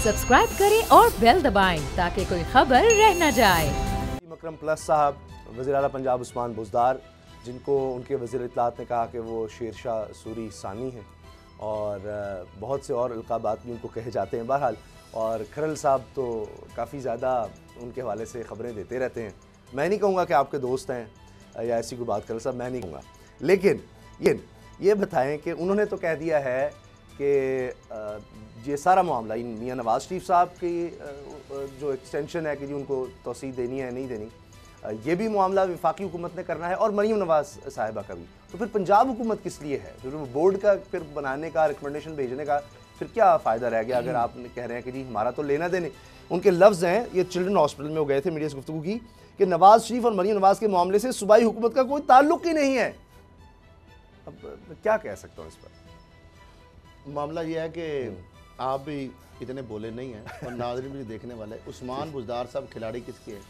Subscribe करें और bell दबाएं ताकि कोई खबर रह न जाए। मकरम प्लस साहब, वज़ीर आला पंजाब उस्मान बुज़दार, जिनको उनके वज़ीर इत्तलात ने कहा कि वो शेरशाह सूरी सानी हैं और बहुत से और अलक़ाबात भी उनको कहे जाते हैं। बहरहाल, और खरल साहब तो काफ़ी ज़्यादा उनके हवाले से ख़बरें देते रहते हैं। मैं नहीं कहूँगा कि आपके दोस्त हैं या ऐसी कोई बात, खरल साहब मैं नहीं कहूँगा, लेकिन ये बताएं कि उन्होंने तो कह दिया है कि ये सारा मामला इन मियाँ नवाज़ शरीफ साहब की जो एक्सटेंशन है कि जी उनको तौसीह देनी है नहीं देनी, ये भी मामला वफाकी हुकूमत ने करना है और मरीम नवाज़ साहिबा का भी। तो फिर पंजाब हुकूमत किस लिए है? फिर बोर्ड का फिर बनाने का, रिकमेंडेशन भेजने का फिर क्या फ़ायदा रह गया अगर आप कह रहे हैं कि जी हमारा तो लेना देने। उनके लफ्ज़ हैं, ये चिल्ड्रन हॉस्पिटल में वो गए थे मीडिया से गुफ्तगू की कि नवाज़ शरीफ और मरीम नवाज़ के मामले से सूबाई हुकूमत का कोई ताल्लुक ही नहीं है। अब मैं क्या कह सकता हूँ इस पर? मामला ये है कि आप भी इतने बोले नहीं हैं और नाज़रीन भी देखने वाले। उस्मान बुज़दार साहब खिलाड़ी किसके हैं?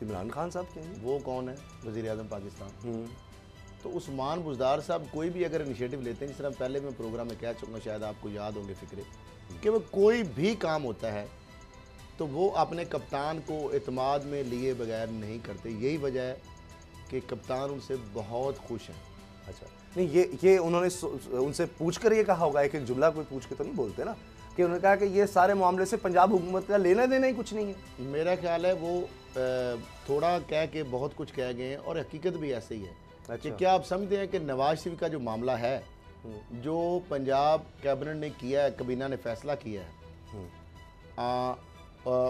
इमरान खान साहब के हैं। वो कौन है? वज़ीर आज़म पाकिस्तान। तो उस्मान बुज़दार साहब कोई भी अगर इनिशिएटिव लेते हैं, जिस तरह पहले मैं प्रोग्राम में कह चुका, शायद आपको याद होंगे फिक्रे, कि वो कोई भी काम होता है तो वो अपने कप्तान को एतमाद में लिए बगैर नहीं करते। यही वजह है कि कप्तान उनसे बहुत खुश हैं। अच्छा, नहीं ये उन्होंने उनसे पूछ कर ये कहा होगा, एक जुमला कोई पूछ के तो नहीं बोलते ना, कि उन्होंने कहा कि ये सारे मामले से पंजाब हुकूमत का लेना देना ही कुछ नहीं है। मेरा ख्याल है वो थोड़ा कह के बहुत कुछ कह गए हैं और हकीकत भी ऐसे ही है। अच्छा। कि क्या आप समझते हैं कि नवाज शरीफ का जो मामला है, जो पंजाब कैबिनेट ने किया है, कबीना ने फैसला किया है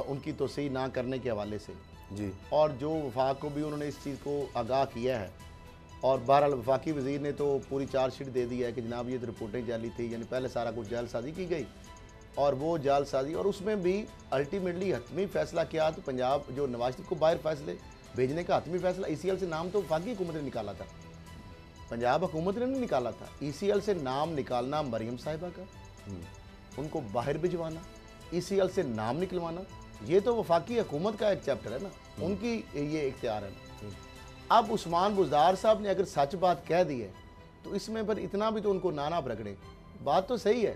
उनकी तोसीह ना करने के हवाले से जी, और जो वफाक को भी उन्होंने इस चीज़ को आगाह किया है, और बहरहाल वफाकी वज़ीर ने तो पूरी चार्जशीट दे दी है कि जनाब ये तो रिपोर्टें जाली थी, यानी पहले सारा कुछ जालसाजी की गई और वो जालसाजी, और उसमें भी अल्टीमेटली हतमी फैसला किया तो पंजाब जो नवाज शरीफ को बाहर फैसले भेजने का हतमी फैसला ECL से नाम तो वफाकी हुकूमत ने निकाला था, पंजाब हुकूमत ने नहीं निकाला था। ECL से नाम निकालना मरियम साहिबा का, उनको बाहर भिजवाना, ECL से नाम निकलवाना, ये तो वफाकी हुकूमत का एक चैप्टर है ना, उनकी ये इख्तियार है। अब उस्मान बुज़दार साहब ने अगर सच बात कह दी है तो इसमें पर इतना भी तो उनको नाना रगड़े, बात तो सही है।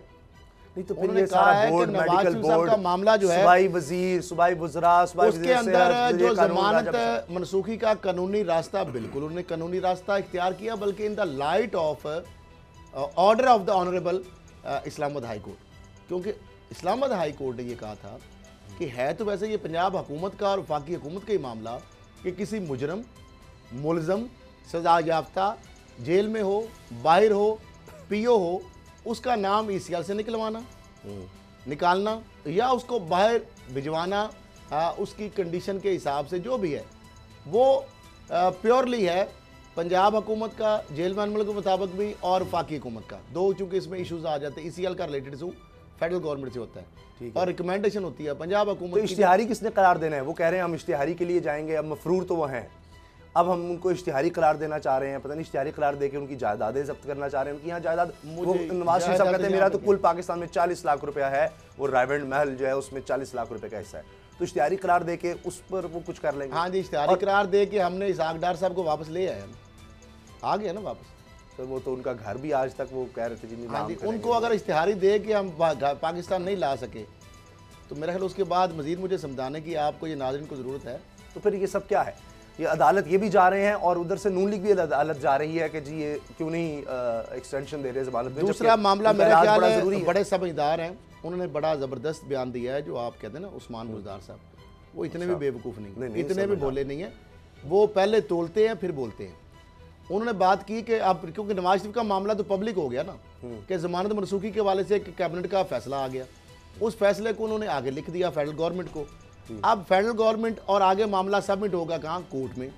नहीं तो फिर ये सारा बोर्ड, मेडिकल बोर्ड का मामला जो है, सूबाई वजीर, सूबाई वज़रा, उसके अंदर जो जमानत मनसूखी का कानूनी रास्ता, बिल्कुल उन्होंने कानूनी रास्ता इख्तियार किया, बल्कि in the light of order of the honourable Islamabad high court, क्योंकि इस्लामाबाद हाई कोर्ट ने ये कहा था कि है तो वैसे ये पंजाब हुकूमत का और वफाकी हुकूमत का ही मामला कि किसी मुजरम, मुलजम, सजा याफ्ता, जेल में हो, बाहर हो, PO हो, उसका नाम ECL से निकालना या उसको बाहर भिजवाना, उसकी कंडीशन के हिसाब से जो भी है वो प्योरली है पंजाब हुकूमत का जेल मैनुअल के मुताबिक भी और वफाकी हुकूमत का। दो चूँकि इसमें इशूज़ आ जाते हैं, ECL का रिलेटेड इशू फेडरल गवर्नमेंट से होता है और रिकमेंडेशन होती है पंजाब हुकूमत। तो इश्तिहारी किसने करार देना है? वो कह रहे हैं हम इश्तिहारी के लिए जाएंगे, अब मफरूर तो वो हैं, अब हम उनको इश्तिहारी करार देना चाह रहे हैं, पता नहीं इश्तिहारी करार देके उनकी जायदादें जब्त करना चाह रहे हैं, उनकी यहाँ जायदाद। वो नवाज शरीफ साहब कहते हैं मेरा तो कुल पाकिस्तान में 40 लाख रुपया है, वो रायवेंड महल जो है उसमें 40 लाख रुपए का हिस्सा है, तो इश्तिहारी करार देके उस पर वो कुछ कर लेंगे। हाँ जी, इश्तिहारी करार दे के हमने इसाक डार साहब को वापस ले आए, आ गया ना वापस। तो वो तो उनका घर भी आज तक वो कह रहे थे जी हाँ जी, उनको अगर इश्तिहारी दे के हम पाकिस्तान नहीं ला सके तो मेरा ख्याल उसके बाद मजीद मुझे समझाने की आपको ये नाज़रीन को ज़रूरत है। तो फिर ये सब क्या है? ये अदालत ये भी जा रहे हैं और उधर से नून लीग भी अदालत जा रही है कि जी ये क्यों नहीं एक्सटेंशन दे रहे जमानत में। दूसरा मामला मेरा ख्याल है बड़े समझदार हैं, उन्होंने बड़ा ज़बरदस्त बयान दिया है, जो आप कहते हैं ना उस्मान बुज़दार साहब, वो इतने भी बेवकूफ़ नहीं, इतने भी भोले नहीं है, वो पहले तोलते हैं फिर बोलते हैं। उन्होंने बात की कि अब क्योंकि नवाज शरीफ का मामला तो पब्लिक हो गया ना कि जमानत मनसूखी के हवाले से एक कैबिनेट का फैसला आ गया, उस फैसले को उन्होंने आगे लिख दिया फेडरल गवर्नमेंट को। अब फेडरल गवर्नमेंट और आगे मामला सबमिट होगा कहाँ? कोर्ट में,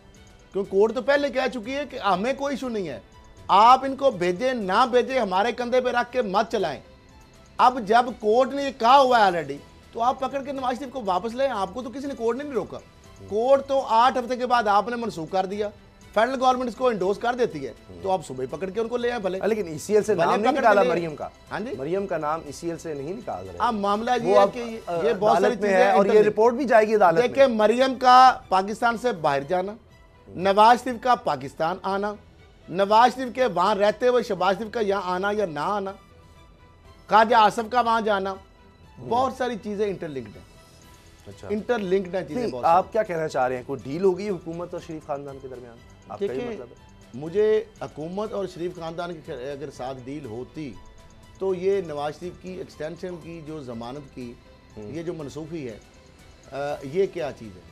क्योंकि कोर्ट तो पहले कह चुकी है कि हमें कोई इशू नहीं है, आप इनको भेजें ना भेजें हमारे कंधे पे रख के मत चलाएं। अब जब कोर्ट ने ये कहा हुआ है ऑलरेडी, तो आप पकड़ के नवाज शरीफ को वापस लें, आपको तो किसी ने कोर्ट ने नहीं रोका। कोर्ट तो 8 हफ्ते के बाद आपने मनसूख कर दिया, फेडरल गवर्नमेंट इसको इंडोर्स कर देती है, तो आप सुबह पकड़ के उनको ले आए भले। लेकिन ECL से नाम नहीं निकाला मरियम का। हाँ जी, मरियम का नाम ECL से नहीं निकाल रहे। अब मामला ये है कि ये बहुत सारी चीजें हैं और ये रिपोर्ट भी जाएगी अदालत में। देखिए, मरियम का पाकिस्तान से बाहर जाना, नवाज शरीफ का पाकिस्तान आना, नवाज शरीफ के वहां रहते हुए शहबाज शरीफ का यहाँ आना या ना आना, ख्वाजा आसफ का वहां जाना, बहुत सारी चीजें इंटरलिंक्ड हैं। अच्छा, इंटरलिंक्ड है चीजें बहुत आप क्या कहना चाह रहे हैं, कोई डील होगी हुकूमत और शरीफ खानदान के दरमियान? आपका ये मतलब है? मुझे हुकूमत और शरीफ खानदान की अगर साथ डील होती तो ये नवाज शरीफ की एक्सटेंशन की जो जमानत की ये जो मनसूखी है, ये क्या चीज़ है?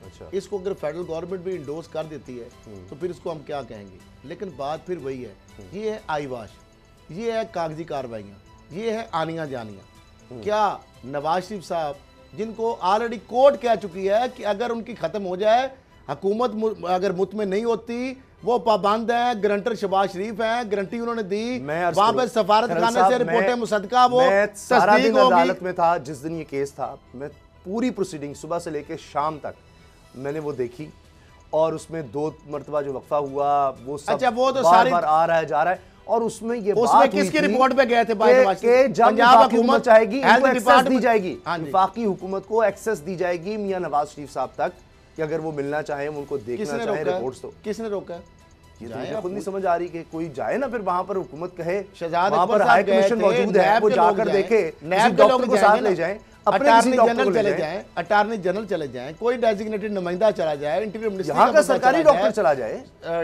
अच्छा, इसको अगर फेडरल गवर्नमेंट भी इंडोर्स कर देती है तो फिर इसको हम क्या कहेंगे? लेकिन बात फिर वही है, ये है आईवाश, ये है कागजी कार्रवाइयाँ, ये है आनिया जानिया। क्या नवाज शरीफ साहब जिनको ऑलरेडी कोर्ट कह चुकी है कि अगर उनकी ख़त्म हो जाए, हुकूमत अगर मुतमिन नहीं होती, वो पाबंद है, गारंटर शहबाज शरीफ हैं, गारंटी उन्होंने दी, वहां पे सफारत खाने से रिपोर्टें मुसद्दका वो सारा दिन अदालत में था जिस दिन ये केस था। मैं पूरी प्रोसीडिंग सुबह से लेकर शाम तक मैंने वो देखी और उसमें 2 मरतबा जो वक्फा हुआ वो सब अच्छा, वो तो बार बार आ रहा है जा रहा है। और उसमें ये उसमें किसकी रिपोर्ट पे गए थे? पंजाब हुकूमत चाहेगी, एक्सेस दी जाएगी, वफाकी हुकूमत को एक्सेस दी जाएगी मियां नवाज शरीफ साहब तक कि अगर वो मिलना चाहे, उनको देखना चाहे रिपोर्ट्स। तो किसने रोका? ये तो मुझे खुद नहीं समझ आ रही कि कोई जाए ना, फिर वहां पर हुकूमत कहे, शहजाद वहां पर हाई कमीशन मौजूद है, वो जाकर देखे, डॉक्टर को साथ ले जाए, अटॉर्नी जनरल चले जाएं, अटॉर्नी जनरल चले जाएं, कोई डेजिग्नेटेड नुमाइंदा चला जाए, इंटीरियर मिनिस्टर यहाँ का सरकारी डॉक्टर चला जाए,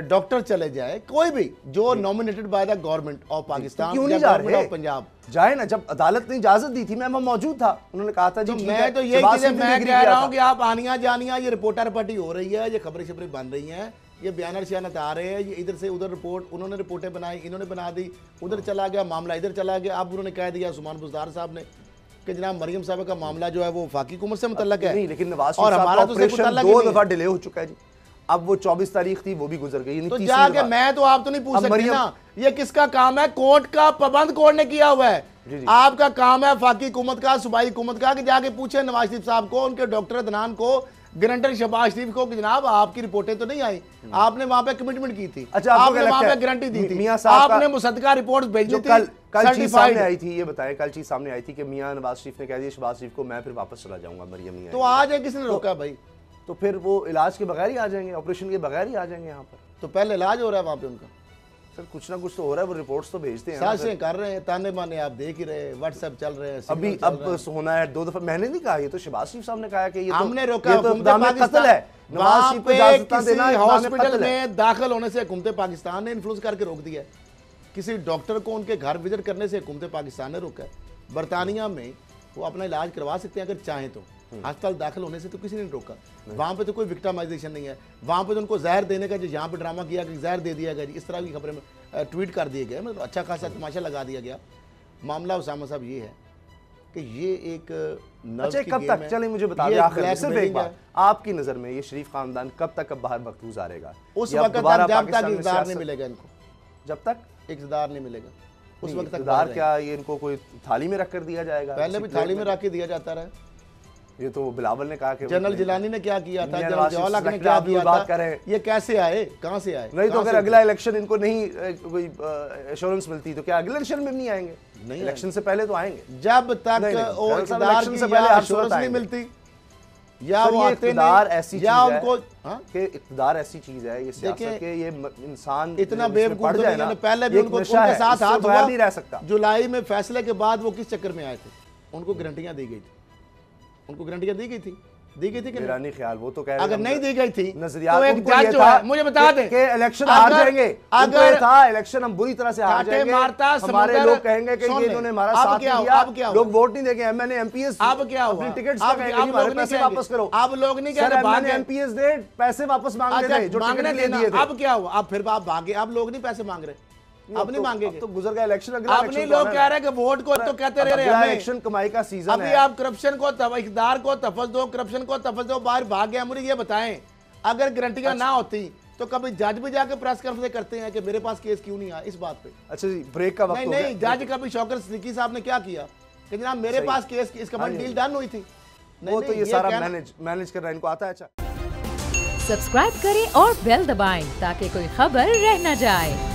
डॉक्टर चले जाए, कोई भी जो nominated by the government of Pakistan, क्यों नहीं जा रहे? पंजाब जाए ना। जब अदालत ने इजाजत दी थी, मैं मौजूद था, उन्होंने कहा था जी मैं तो यही चीजें मैं कह रहा हूँ कि आप आनिया जानिया, ये रिपोर्टर पार्टी हो रही है, ये खबरें शबरें बन रही हैं, ये बयान शयानत आ रहे हैं, ये इधर से उधर रिपोर्ट, उन्होंने रिपोर्टें बनाई, इन्होंने बना दी, उधर चला गया मामला, इधर चला गया। अब उन्होंने कह दिया उस्मान बुज़दार साहब ने कि जनाब मरियम साहब का मामला जो है वो वफाकी हुकूमत से मुतल्लक है। नहीं, लेकिन नवाज और हमारा तो ऑपरेशन 2 दफा डिले हो चुका है जी। अब वो 24 तारीख थी, वो भी गुजर गई। तो जाके मैं तो आप तो नहीं पूछ सकते ना, ये किसका काम है? कोर्ट का पाबंद कोर्ट ने किया हुआ है। आपका काम है वफाकी हुकूमत का, सूबाई हुकूमत का, कि जाके पूछे नवाज शरीफ साहब को, उनके डॉक्टर अदनान को, गारंटर शहबाज शरीफ को कि जनाब आपकी रिपोर्टें तो नहीं आई, आपने वहां पे कमिटमेंट की थी, अच्छा, आपने वहां पे गारंटी दी थी, आपने मुसद्दका रिपोर्ट भेजी थी, कल चीज सामने आई थी, ये बताएं, कल चीज सामने आई थी कि मियां नवाज शरीफ ने कह दिया शहबाज शरीफ को मैं फिर वापस चला जाऊंगा, मरियम नहीं। तो आ जाए, किसने रोका भाई? तो फिर वो इलाज के बगैर ही आ जाएंगे, ऑपरेशन के बगैर ही आ जाएंगे यहाँ पर। तो पहले इलाज हो रहा है वहां पे उनका? सर कुछ ना कुछ तो हो रहा है, वो रिपोर्ट्स तो भेजते हैं, साजिशें कर रहे हैं, ताने बाने आप देख ही रहे, व्हाट्सएप चल रहे हैं, अभी अब होना है 2 दफा। मैंने नहीं कहा, ये तो शहबाज शरीफ साहब ने कहा कि ये हमने रोका, कत्ल है, नवाज शरीफ को इजाजत देना हॉस्पिटल में दाखिल होने से हुकूमत पाकिस्तान ने इन्फ्लुएंस करके रोक दिया है। किसी डॉक्टर को उनके घर विजिट करने से हुकूमत पाकिस्तान ने रोका है। बरतानिया में वो अपना इलाज करवा सकते हैं अगर चाहें तो, अस्पताल दाखिल होने से तो किसी ने रोका। वहाँ पे तो कोई विक्टिमाइजेशन नहीं है, वहाँ पे तो उनको जहर देने का जो यहाँ पे ड्रामा किया कि जहर दे दिया गया जी, इस तरह की खबरें में ट्वीट कर दिए गए, मतलब अच्छा खासा तमाशा लगा दिया गया। मामला उसामा साहब ये है कि ये एक अच्छा, कब तक चले मुझे बता दें आखिर सिर्फ एक बात, आपकी नज़र में ये शरीफ खानदान कब तक अब बाहर मकबूज आ रहेगा? उस वक्त तक जब तक इक़्तिदार नहीं मिलेगा इनको, जब तक इक़्तिदार नहीं मिलेगा उस वक्त तक इक़्तिदार क्या ये इनको कोई थाली में रख कर दिया जाएगा? पहले भी थाली में रख के दिया जाता रहा। ये तो बिलावल ने कहा कि जनरल जिलानी ने क्या किया था, जनरल जवाहर ने क्या किया था, ये कैसे आए, कहाँ से आए? नहीं तो अगर अगला इलेक्शन इनको नहीं कोई एश्योरेंस मिलती तो क्या अगले इलेक्शन में नहीं आएंगे? नहीं, इलेक्शन से पहले तो आएंगे। जब तक इलेक्शन से पहले एश्योरेंस नहीं मिलती या वो इक़्तिदार ऐसी या उनको कि इक़्तिदार ऐसी चीज है, ये सियासत के ये इंसान इतना बेवकूफ है। पहले भी उनको उनके साथ हाथ नहीं रह सकता। जुलाई में फैसले के बाद वो किस चक्कर में आए थे? उनको गारंटियां दी गई थी, उनको गारंटियां दी गई थी कि मेरा नहीं ख्याल, वो तो कह रहे अगर नहीं दी गई थी नजरिया तो एक जज जो है मुझे बता दें कि इलेक्शन हार जाएंगे, अगर था इलेक्शन हम बुरी तरह से हार जाएंगे, हमारे लोग कहेंगे कि ये इन्होंने हमारा साथ दिया, लोग वोट नहीं देंगे, एमएनए एमपीएस अब क्या हुआ, अपनी टिकट्स का कहेंगे हमारे पैसे वापस करो। आप लोग नहीं कह रहे भागे, एमपीएस दे पैसे वापस मांग रहे थे जो टिकट ले दिए थे। अब क्या हुआ? अब फिर आप भागे, अब लोग नहीं पैसे मांग रहे, अब नहीं मांगेंगे, तो गुजर गया इलेक्शन, अगला अब नहीं लोग कह रहे हैं कि वोट को तो कहते रहे हमें इलेक्शन कमाई का सीजन है। अभी आप करप्शन को इक़्तिदार को तफज दो, करप्शन को तफज दो, बाहर भाग गया। मुझे ये बताएं, अगर गारंटियां ना होती तो कभी जज भी जाकर प्रेस कॉन्फ्रेंस करते हैं कि मेरे पास केस क्यों नहीं आया इस बात पे? अच्छा जी, ब्रेक का वक्त हो गया। नहीं, जज कभी शौकत सिद्दीकी साहब ने क्या किया कि जनाब मेरे पास केस इसका डील डन हुई थी, वो तो ये सारा मैनेज कर रहा है, इनको आता है। अच्छा, सब्सक्राइब करें और बेल दबाएं ताकि कोई खबर रह न जाए।